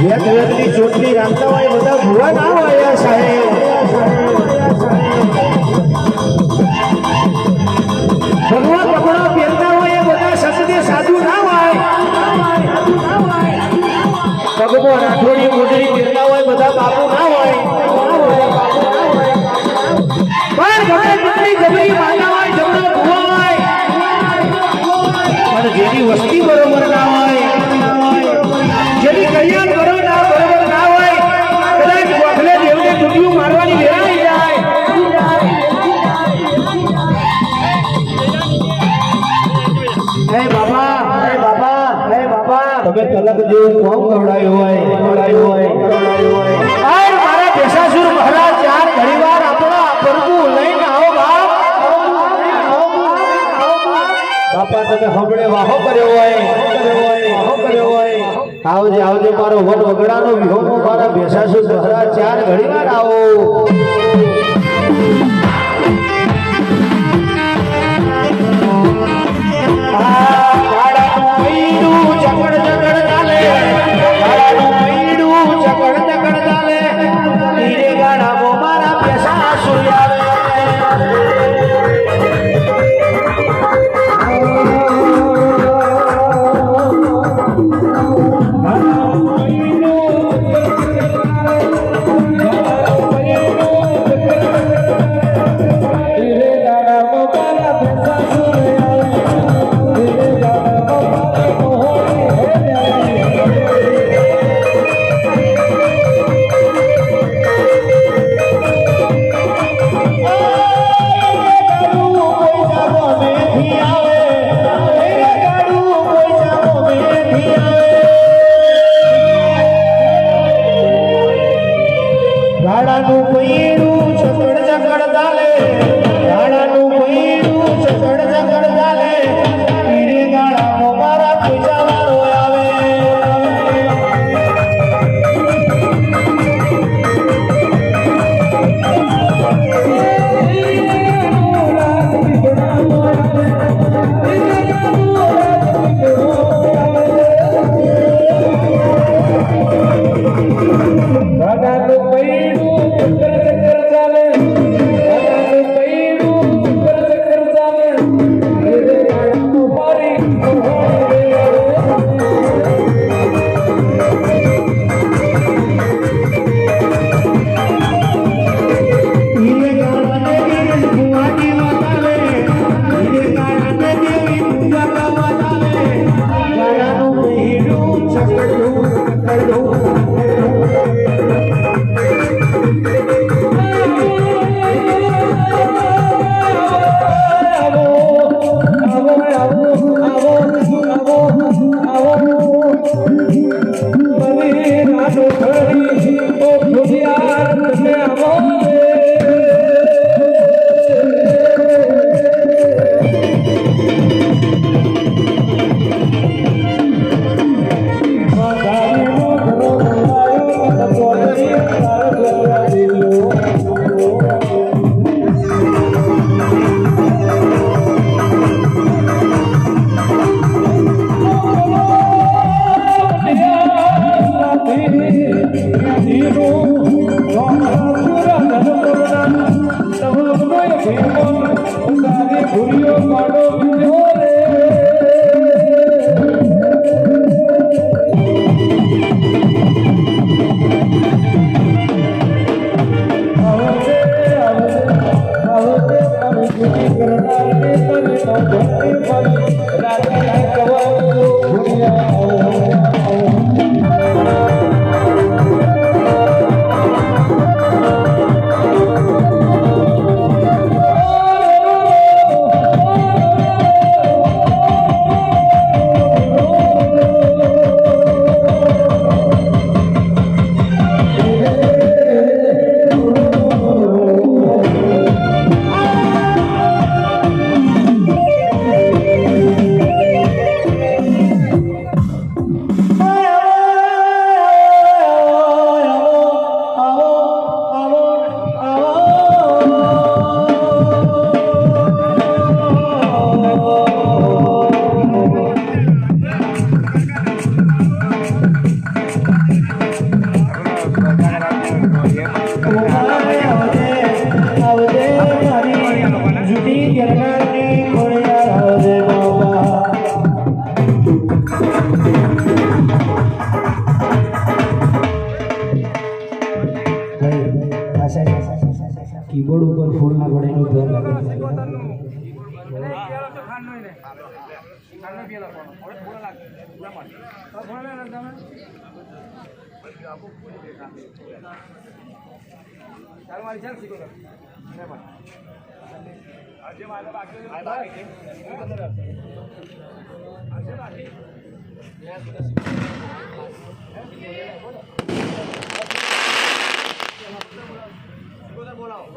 વેત વેતની ચોટલી રાખતા હોય બધા ભુવા ના હોય સાહેબ ભગવાન કપડા પહેરતા હોય એ બધા સસદે સાધુ ના હોય ભગવાન રાઠોડી મોટરી પહેરતા હોય બધા બાપુ ના હોય પણ ઘરે દીકરી ગબરી માતા હોય જમણા ભુવા હોય અને જેની વસ્તી બરોબર ના હોય જેની કલ્યાણ કરો ના બરોબર ના હોય કદાચ ગોખલે દેવને ટૂંટિયું મારવાની વેરાઈ જાય હે બાબા તમે તલક જેવું કોમ કવડાયું હોય આય મારા બેસાસુર મહારાજ ચાર ઘડીવાર આપણા પ્રભુ લઈને આવો બાપા તમે હમણે વાહો કર્યો હોય આવજે મારો વટ વગડાનો વિહોમો મારા બેસાસુર મહારાજ ચાર ઘડીવાર આવો બોલાવો